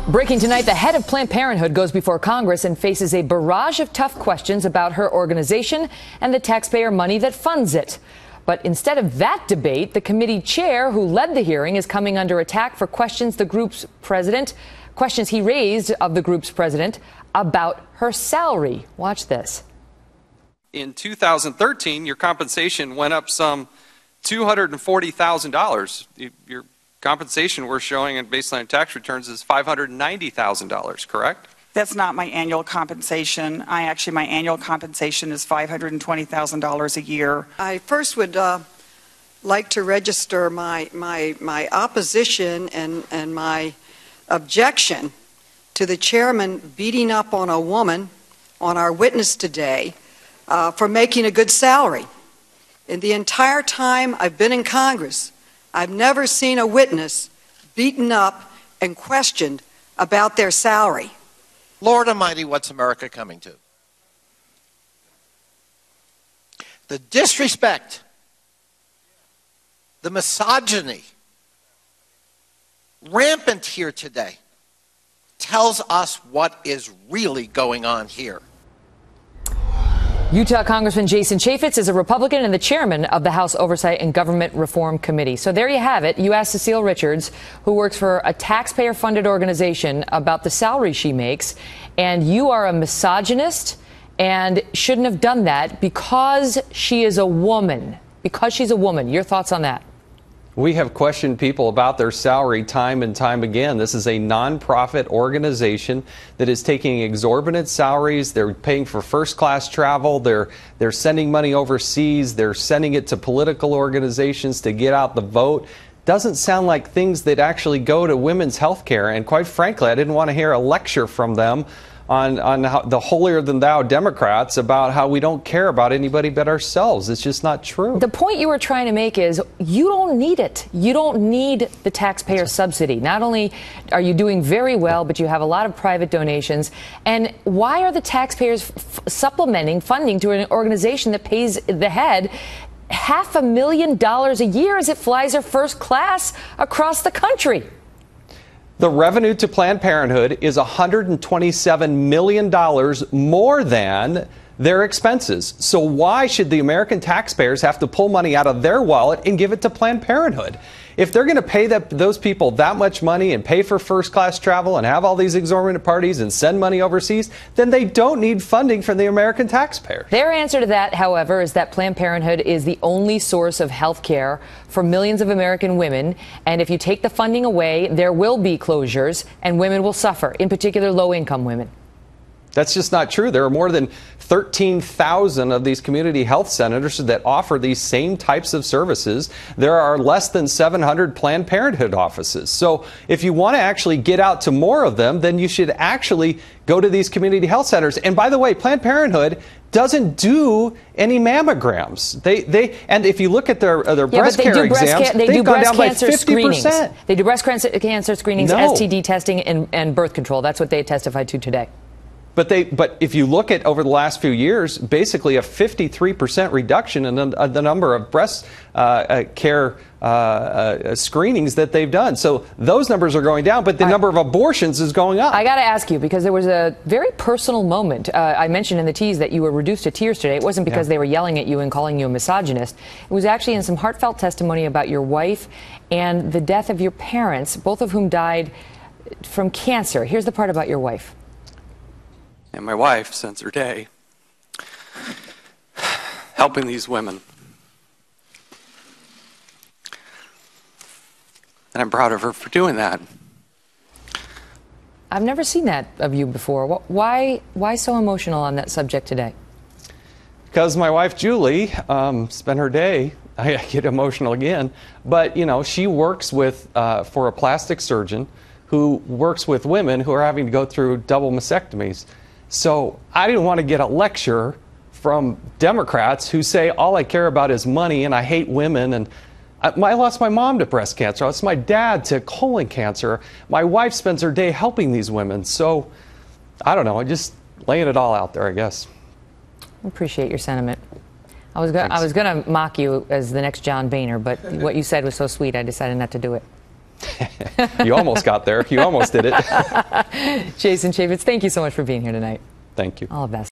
Breaking tonight, the head of Planned Parenthood goes before Congress and faces a barrage of tough questions about her organization and the taxpayer money that funds it. But instead of that debate, the committee chair who led the hearing is coming under attack for questions he raised of the group's president about her salary. Watch this. In 2013, your compensation went up some $240,000. Your compensation we're showing in baseline tax returns is $590,000, correct? That's not my annual compensation. My annual compensation is $520,000 a year. I first would like to register my opposition and my objection to the chairman beating up on a woman, on our witness today, for making a good salary. In the entire time I've been in Congress, I've never seen a witness beaten up and questioned about their salary. Lord Almighty, what's America coming to? The disrespect, the misogyny, rampant here today, tells us what is really going on here. Utah Congressman Jason Chaffetz is a Republican and the chairman of the House Oversight and Government Reform Committee. So there you have it. You asked Cecile Richards, who works for a taxpayer-funded organization, about the salary she makes. And you are a misogynist and shouldn't have done that because she is a woman. Because she's a woman. Your thoughts on that? We have questioned people about their salary time and time again. This is a nonprofit organization that is taking exorbitant salaries. They're paying for first-class travel. They're sending money overseas. They're sending it to political organizations to get out the vote. Doesn't sound like things that actually go to women's health care. And quite frankly, I didn't want to hear a lecture from them on how the holier-than-thou Democrats about how we don't care about anybody but ourselves. It's just not true. The point you were trying to make is you don't need it. You don't need the taxpayer subsidy. Not only are you doing very well, but you have a lot of private donations. And why are the taxpayers supplementing funding to an organization that pays the head $500,000 a year as it flies her first class across the country? The revenue to Planned Parenthood is $127 million more than their expenses. So why should the American taxpayers have to pull money out of their wallet and give it to Planned Parenthood? If they're going to pay those people that much money and pay for first-class travel and have all these exorbitant parties and send money overseas, then they don't need funding from the American taxpayers. Their answer to that, however, is that Planned Parenthood is the only source of health care for millions of American women. And if you take the funding away, there will be closures and women will suffer, in particular low-income women. That's just not true. There are more than 13,000 of these community health centers that offer these same types of services. There are less than 700 Planned Parenthood offices. So if you want to actually get out to more of them, then you should actually go to these community health centers. And by the way, Planned Parenthood doesn't do any mammograms. And if you look at their breast care exams, they've gone down by 50%. They do breast cancer screenings, STD testing, and birth control. That's what they testified to today. But if you look at over the last few years, basically a 53% reduction in the number of breast care screenings that they've done. So those numbers are going down, but the number of abortions is going up. I got to ask you, because there was a very personal moment. I mentioned in the tease that you were reduced to tears today. It wasn't because they were yelling at you and calling you a misogynist. It was actually in some heartfelt testimony about your wife and the death of your parents, both of whom died from cancer. Here's the part about your wife. And my wife spends her day helping these women. And I'm proud of her for doing that. I've never seen that of you before. Why so emotional on that subject today? Because my wife, Julie, spent her day, I get emotional again, but, she works for a plastic surgeon who works with women who are having to go through double mastectomies. So I didn't want to get a lecture from Democrats who say all I care about is money and I hate women. And I lost my mom to breast cancer. I lost my dad to colon cancer. My wife spends her day helping these women. So I don't know. I'm just laying it all out there, I guess. I appreciate your sentiment. I was going to mock you as the next John Boehner, but what you said was so sweet I decided not to do it. You almost got there. You almost did it. Jason Chaffetz, thank you so much for being here tonight. Thank you. All the best.